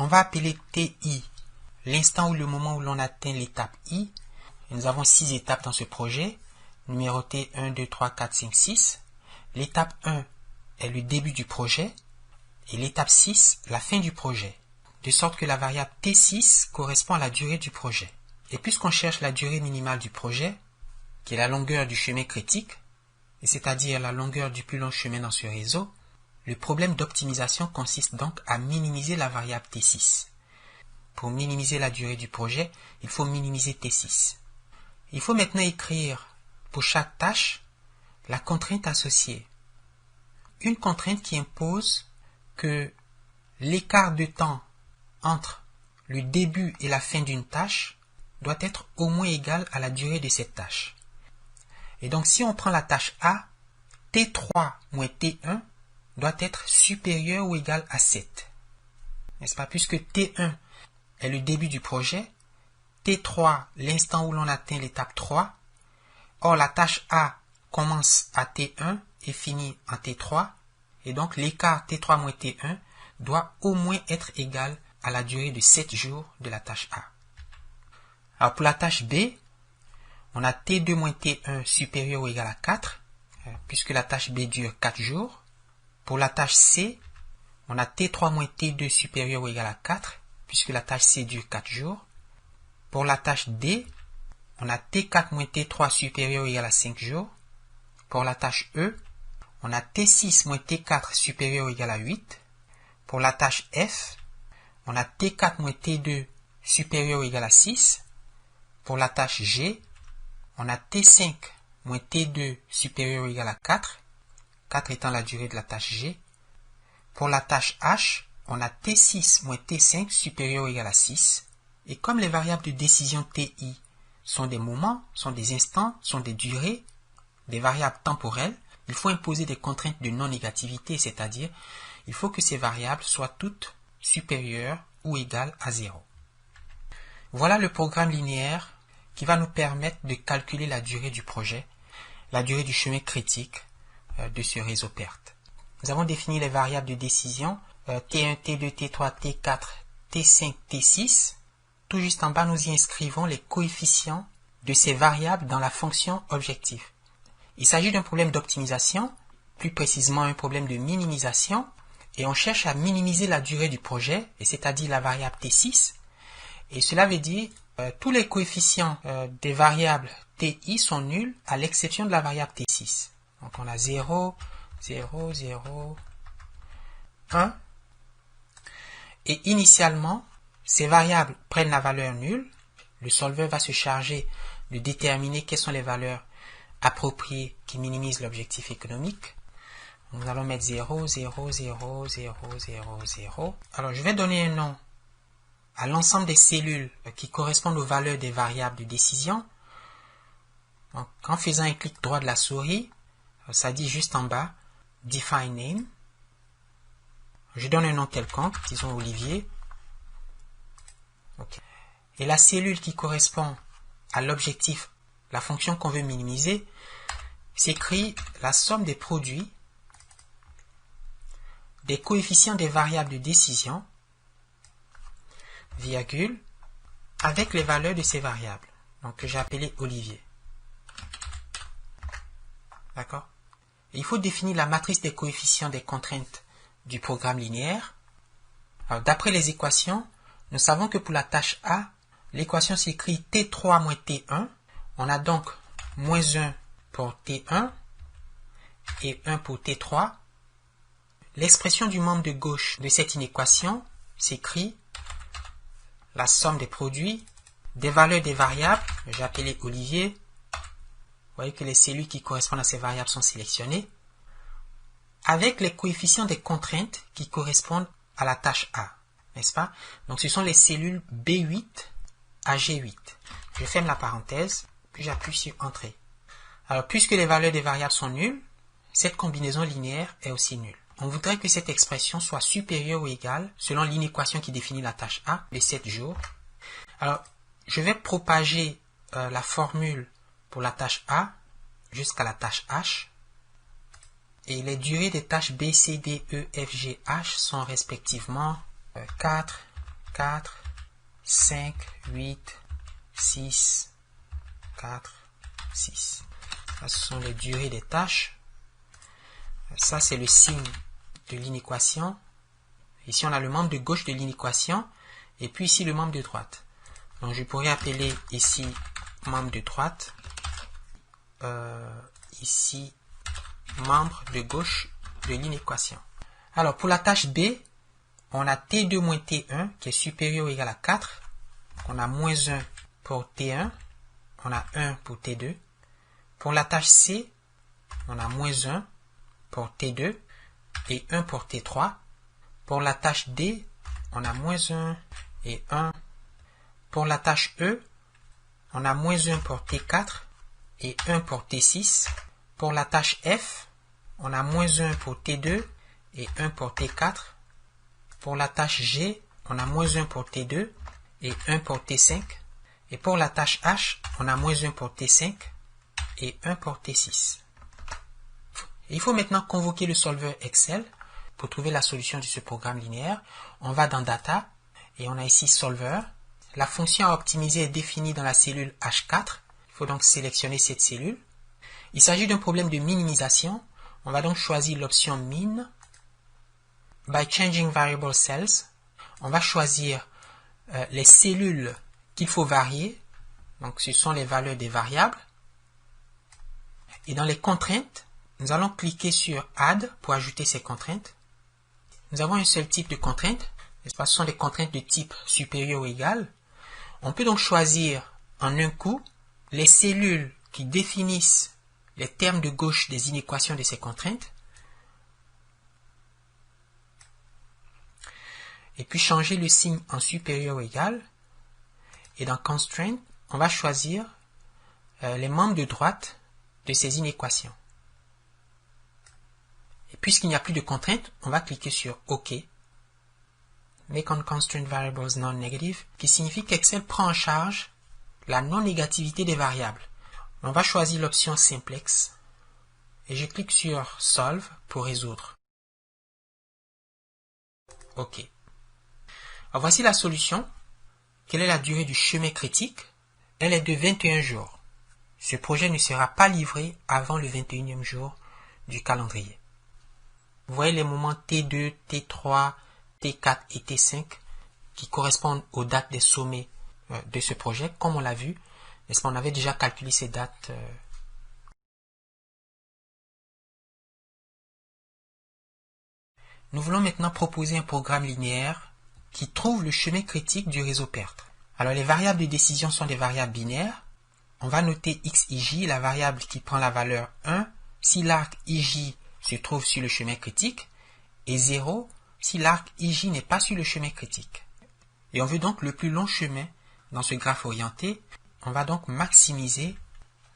On va appeler TI l'instant ou le moment où l'on atteint l'étape I. Et nous avons 6 étapes dans ce projet, numérotées 1, 2, 3, 4, 5, 6. L'étape 1 est le début du projet et l'étape 6, la fin du projet. De sorte que la variable T6 correspond à la durée du projet. Et puisqu'on cherche la durée minimale du projet, qui est la longueur du chemin critique, et c'est-à-dire la longueur du plus long chemin dans ce réseau, le problème d'optimisation consiste donc à minimiser la variable T6. Pour minimiser la durée du projet, il faut minimiser T6. Il faut maintenant écrire pour chaque tâche la contrainte associée. Une contrainte qui impose que l'écart de temps entre le début et la fin d'une tâche doit être au moins égal à la durée de cette tâche. Et donc si on prend la tâche A, T3 moins T1 doit être supérieur ou égal à 7. N'est-ce pas? Puisque T1 est le début du projet, T3 l'instant où l'on atteint l'étape 3, or la tâche A commence à T1 et finit en T3, et donc l'écart T3 moins T1 doit au moins être égal à la durée de 7 jours de la tâche A. Alors pour la tâche B, on a T2 moins T1 supérieur ou égal à 4, puisque la tâche B dure 4 jours. Pour la tâche C, on a T3 moins T2 supérieur ou égal à 4, puisque la tâche C dure 4 jours. Pour la tâche D, on a T4 moins T3 supérieur ou égal à 5 jours. Pour la tâche E, on a T6 moins T4 supérieur ou égal à 8. Pour la tâche F, on a T4 moins T2 supérieur ou égal à 6. Pour la tâche G, on a T5 moins T2 supérieur ou égal à 4, 4 étant la durée de la tâche G. Pour la tâche H, on a T6 moins T5 supérieur ou égal à 6. Et comme les variables de décision TI sont des moments, sont des instants, sont des durées, des variables temporelles, il faut imposer des contraintes de non-négativité, c'est-à-dire il faut que ces variables soient toutes supérieures ou égales à 0. Voilà le programme linéaire qui va nous permettre de calculer la durée du projet, la durée du chemin critique de ce réseau PERT. Nous avons défini les variables de décision T1, T2, T3, T4, T5, T6. Tout juste en bas, nous y inscrivons les coefficients de ces variables dans la fonction objectif. Il s'agit d'un problème d'optimisation, plus précisément un problème de minimisation, et on cherche à minimiser la durée du projet, et c'est-à-dire la variable T6. Et cela veut dire tous les coefficients des variables TI sont nuls à l'exception de la variable T6. Donc on a 0, 0, 0, 1. Et initialement, ces variables prennent la valeur nulle. Le solveur va se charger de déterminer quelles sont les valeurs appropriées qui minimisent l'objectif économique. Nous allons mettre 0, 0, 0, 0, 0, 0. Alors je vais donner un nom à l'ensemble des cellules qui correspondent aux valeurs des variables de décision. Donc, en faisant un clic droit de la souris, ça dit juste en bas, Define Name. Je donne un nom quelconque, disons Olivier. Okay. Et la cellule qui correspond à l'objectif, la fonction qu'on veut minimiser, s'écrit la somme des produits des coefficients des variables de décision, virgule, avec les valeurs de ces variables, donc que j'ai appelé Olivier. D'accord? Il faut définir la matrice des coefficients des contraintes du programme linéaire. D'après les équations, nous savons que pour la tâche A, l'équation s'écrit T3 moins T1. On a donc moins 1 pour T1 et 1 pour T3. L'expression du membre de gauche de cette inéquation s'écrit la somme des produits des valeurs des variables, j'ai appelé Olivier. Vous voyez que les cellules qui correspondent à ces variables sont sélectionnées, avec les coefficients des contraintes qui correspondent à la tâche A, n'est-ce pas? Donc ce sont les cellules B8 à G8. Je ferme la parenthèse, puis j'appuie sur Entrée. Alors puisque les valeurs des variables sont nulles, cette combinaison linéaire est aussi nulle. On voudrait que cette expression soit supérieure ou égale, selon l'inéquation qui définit la tâche A, les 7 jours. Alors, je vais propager la formule pour la tâche A jusqu'à la tâche H. Et les durées des tâches B, C, D, E, F, G, H sont respectivement 4, 4, 5, 8, 6, 4, 6. Ça, ce sont les durées des tâches. Ça, c'est le signe de l'inéquation. Ici, on a le membre de gauche de l'inéquation. Et puis ici, le membre de droite. Donc, je pourrais appeler ici membre de droite. Ici, membre de gauche de l'inéquation. Alors, pour la tâche B, on a T2 moins T1 qui est supérieur ou égal à 4. On a moins 1 pour T1. On a 1 pour T2. Pour la tâche C, on a moins 1 pour T2 et 1 pour T3. Pour la tâche D, on a moins 1 et 1. Pour la tâche E, on a moins 1 pour T4 et 1 pour T6. Pour la tâche F, on a moins 1 pour T2 et 1 pour T4. Pour la tâche G, on a moins 1 pour T2 et 1 pour T5. Et pour la tâche H, on a moins 1 pour T5 et 1 pour T6. Et il faut maintenant convoquer le solveur Excel pour trouver la solution de ce programme linéaire. On va dans Data et on a ici Solver. La fonction à optimiser est définie dans la cellule H4. Il faut donc sélectionner cette cellule. Il s'agit d'un problème de minimisation. On va donc choisir l'option Min. By changing variable cells, on va choisir les cellules qu'il faut varier. Donc, ce sont les valeurs des variables. Et dans les contraintes, nous allons cliquer sur Add pour ajouter ces contraintes. Nous avons un seul type de contraintes. Ce sont des contraintes de type supérieur ou égal. On peut donc choisir en un coup les cellules qui définissent les termes de gauche des inéquations de ces contraintes. Et puis changer le signe en supérieur ou égal. Et dans Constraint, on va choisir les membres de droite de ces inéquations. Et puisqu'il n'y a plus de contraintes, on va cliquer sur OK. Make on constraint variables non-negative, qui signifie qu'Excel prend en charge la non-négativité des variables. On va choisir l'option Simplex et je clique sur Solve pour résoudre. OK. Alors voici la solution. Quelle est la durée du chemin critique? Elle est de 21 jours. Ce projet ne sera pas livré avant le 21e jour du calendrier. Vous voyez les moments T2, T3, T4 et T5 qui correspondent aux dates des sommets de ce projet. Comme on l'a vu, n'est-ce pas, on avait déjà calculé ces dates. Nous voulons maintenant proposer un programme linéaire qui trouve le chemin critique du réseau PERT. Alors les variables de décision sont des variables binaires. On va noter xij, la variable qui prend la valeur 1, si l'arc ij se trouve sur le chemin critique, et 0 si l'arc ij n'est pas sur le chemin critique. Et on veut donc le plus long chemin dans ce graphe orienté. On va donc maximiser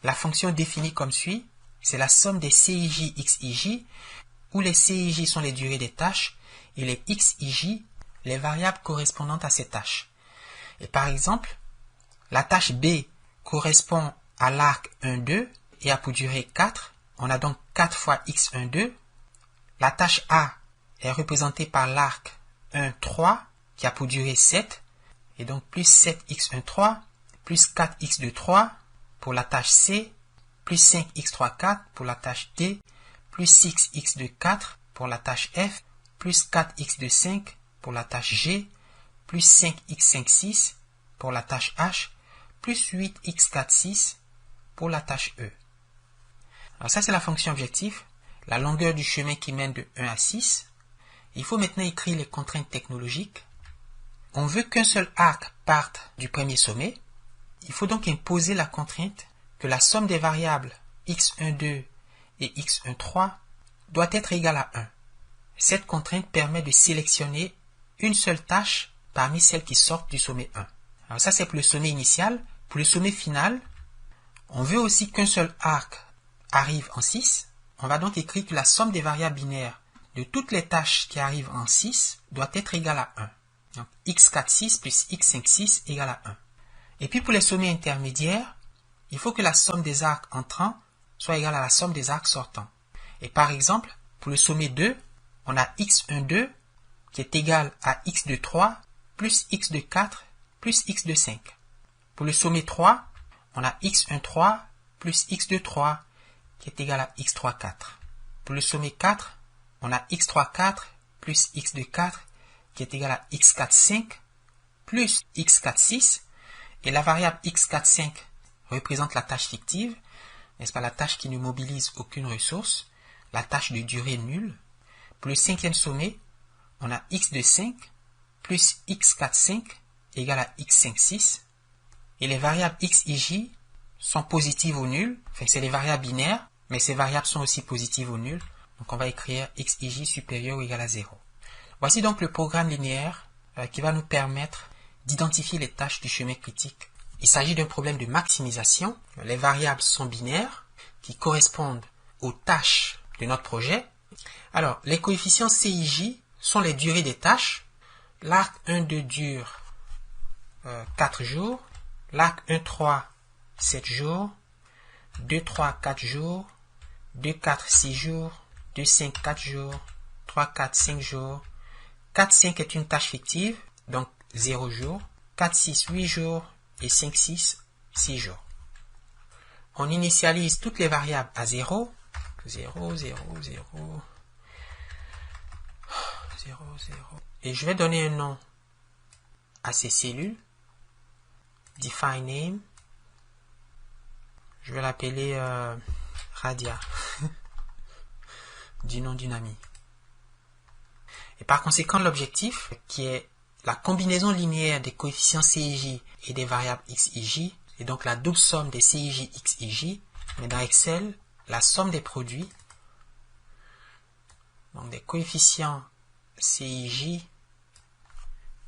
la fonction définie comme suit. C'est la somme des cij xij, où les cij sont les durées des tâches, et les xij, les variables correspondantes à ces tâches. Et par exemple, la tâche B correspond à l'arc 1, 2 et a pour durée 4. On a donc 4 fois x1, 2. La tâche A est représentée par l'arc 1, 3 qui a pour durée 7. Et donc plus 7x1, 3, plus 4x2, 3 pour la tâche C, plus 5x3, 4 pour la tâche D, plus 6x2, 4 pour la tâche F, plus 4x2, 5 pour la tâche G, plus 5x5, 6 pour la tâche H, plus 8x4, 6 pour la tâche E. Alors ça, c'est la fonction objectif, la longueur du chemin qui mène de 1 à 6. Il faut maintenant écrire les contraintes technologiques. On veut qu'un seul arc parte du premier sommet. Il faut donc imposer la contrainte que la somme des variables x1, 2 et x1, 3 doit être égale à 1. Cette contrainte permet de sélectionner une seule tâche parmi celles qui sortent du sommet 1. Alors ça, c'est pour le sommet initial. Pour le sommet final, on veut aussi qu'un seul arc arrive en 6. On va donc écrire que la somme des variables binaires de toutes les tâches qui arrivent en 6 doit être égale à 1. Donc x4, 6 plus x5, 6 égale à 1. Et puis pour les sommets intermédiaires, il faut que la somme des arcs entrants soit égale à la somme des arcs sortants. Et par exemple, pour le sommet 2, on a x1, 2 qui est égal à x2, 3 plus x de 4 plus x de 5. Pour le sommet 3, on a x1 3 plus x de 3 qui est égal à x3 4. Pour le sommet 4, on a x3 4 plus x de 4 qui est égal à x4 5 plus x4 6. Et la variable x4 5 représente la tâche fictive, n'est-ce pas, la tâche qui ne mobilise aucune ressource, la tâche de durée nulle. Pour le cinquième sommet, on a x de 5 plus x4 5 égale à x5 6. Et les variables x et j sont positives ou nulles. Enfin, c'est les variables binaires, mais ces variables sont aussi positives ou nulles. Donc, on va écrire x et j supérieur ou égal à 0. Voici donc le programme linéaire qui va nous permettre d'identifier les tâches du chemin critique. Il s'agit d'un problème de maximisation. Les variables sont binaires qui correspondent aux tâches de notre projet. Alors, les coefficients c et j sont les durées des tâches. L'arc 1,2 dure 4 jours. L'arc 1,3, 7 jours. 2,3, 4 jours. 2,4, 6 jours. 2,5, 4 jours. 3,4, 5 jours. 4,5 est une tâche fictive, donc 0 jours. 4,6, 8 jours. Et 5,6, 6 jours. On initialise toutes les variables à 0. 0, 0, 0. 0, 0. Et je vais donner un nom à ces cellules. Define name. Je vais l'appeler Radia. Du nom d'une amie. Et par conséquent, l'objectif, qui est la combinaison linéaire des coefficients c et j et des variables x et j, et donc la double somme des c et j, x et j, mais dans Excel, la somme des produits, donc des coefficients c et j,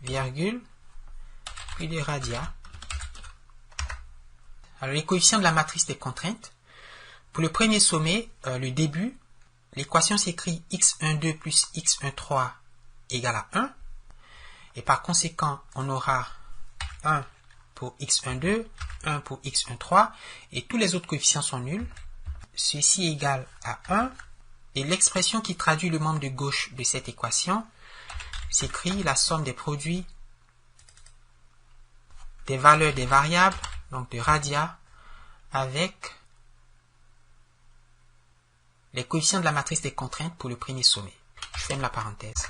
virgule, puis des radia. Alors les coefficients de la matrice des contraintes. Pour le premier sommet, le début, l'équation s'écrit x12 plus x13 égale à 1. Et par conséquent, on aura 1 pour x12, 1 pour x13, et tous les autres coefficients sont nuls. Ceci est égal à 1, et l'expression qui traduit le membre de gauche de cette équation s'écrit la somme des produits des valeurs des variables, donc de radia, avec les coefficients de la matrice des contraintes pour le premier sommet. Je ferme la parenthèse.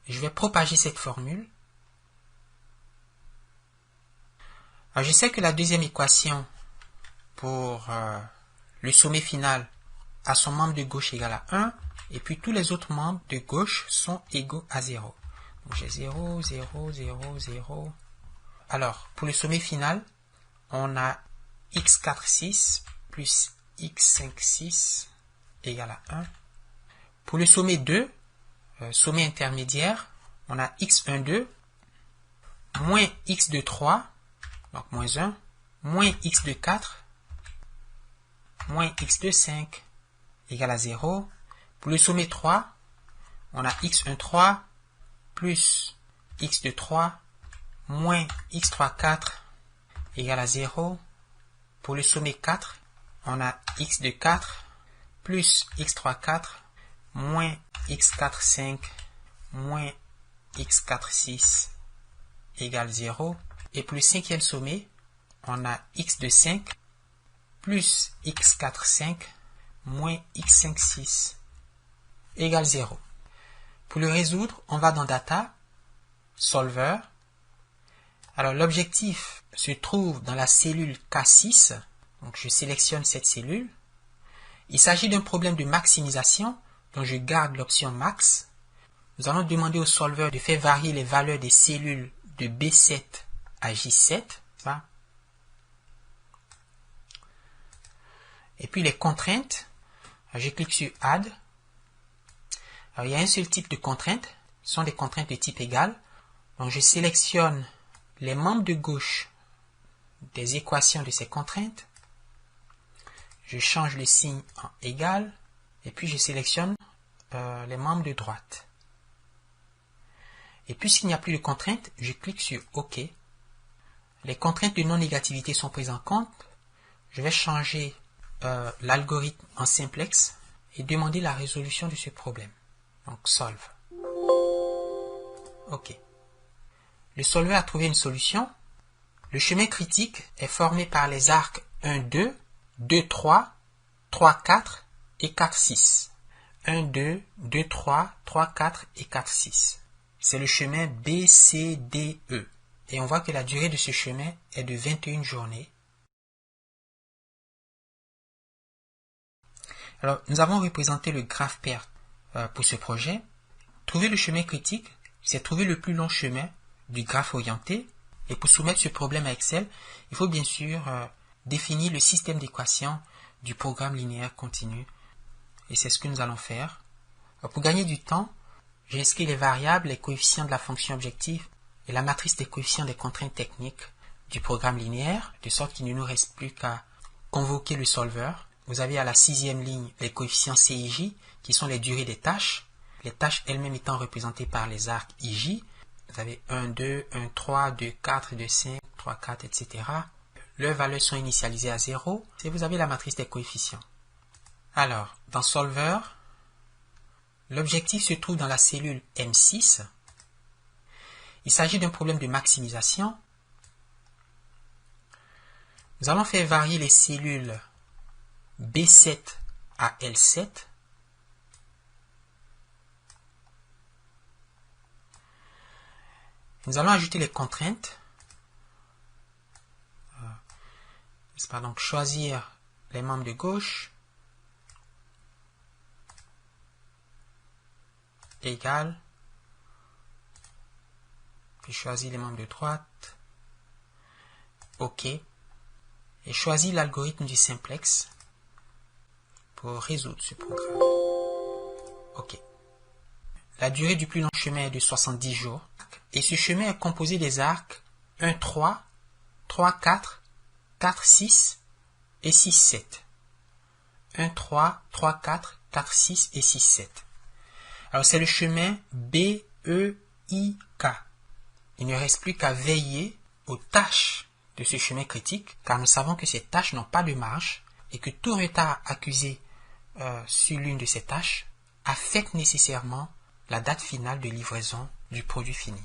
Je vais propager cette formule. Alors, je sais que la deuxième équation pour le sommet final a son membre de gauche égal à 1, et puis tous les autres membres de gauche sont égaux à 0. Donc j'ai 0, 0, 0, 0. Alors, pour le sommet final, on a x4, 6 plus x5, 6 égale à 1. Pour le sommet 2, sommet intermédiaire, on a x12 moins x de 3, donc moins 1, moins x de 4, moins x de 5 égale à 0. Pour le sommet 3, on a x13 plus x de 3 moins x3 4 égale à 0. Pour le sommet 4, on a x de 4 plus x3 4 moins x4 5 moins x4 6 égale 0. Et pour le cinquième sommet, on a x de 5 plus x4 5 moins x5 6 égale 0. Pour le résoudre, on va dans Data, Solver. Alors l'objectif se trouve dans la cellule K6. Donc je sélectionne cette cellule. Il s'agit d'un problème de maximisation, donc je garde l'option Max. Nous allons demander au solver de faire varier les valeurs des cellules de B7 à J7. Ça. Et puis les contraintes. Alors, je clique sur Add. Alors, il y a un seul type de contraintes. Ce sont des contraintes de type égal. Donc je sélectionne les membres de gauche des équations de ces contraintes. Je change le signe en égal. Et puis je sélectionne les membres de droite. Et puisqu'il n'y a plus de contraintes, je clique sur OK. Les contraintes de non-négativité sont prises en compte. Je vais changer l'algorithme en simplex et demander la résolution de ce problème. Donc Solve. OK. Le solveur a trouvé une solution. Le chemin critique est formé par les arcs 1, 2, 2, 3, 3, 4 et 4, 6. 1, 2, 2, 3, 3, 4 et 4, 6. C'est le chemin BCDE. Et on voit que la durée de ce chemin est de 21 journées. Alors, nous avons représenté le graphe perte pour ce projet. Trouver le chemin critique, c'est trouver le plus long chemin du graphe orienté. Et pour soumettre ce problème à Excel, il faut bien sûr définir le système d'équations du programme linéaire continu. Et c'est ce que nous allons faire. Alors, pour gagner du temps, j'ai inscrit les variables, les coefficients de la fonction objectif et la matrice des coefficients des contraintes techniques du programme linéaire, de sorte qu'il ne nous reste plus qu'à convoquer le solveur. Vous avez à la 6e ligne les coefficients CIJ, qui sont les durées des tâches, les tâches elles-mêmes étant représentées par les arcs IJ. Vous avez 1, 2, 1, 3, 2, 4, 2, 5, 3, 4, etc. Leurs valeurs sont initialisées à 0 et vous avez la matrice des coefficients. Alors, dans Solver, l'objectif se trouve dans la cellule M6. Il s'agit d'un problème de maximisation. Nous allons faire varier les cellules B7 à L7. Nous allons ajouter les contraintes. Donc choisir les membres de gauche égal, puis choisir les membres de droite, OK, et choisir l'algorithme du simplex pour résoudre ce programme. OK. La durée du plus long chemin est de 70 jours. Et ce chemin est composé des arcs 1, 3, 3, 4, 4, 6 et 6, 7. 1, 3, 3, 4, 4, 6 et 6, 7. Alors c'est le chemin BEIK. Il ne reste plus qu'à veiller aux tâches de ce chemin critique, car nous savons que ces tâches n'ont pas de marge et que tout retard accusé sur l'une de ces tâches affecte nécessairement la date finale de livraison du produit fini.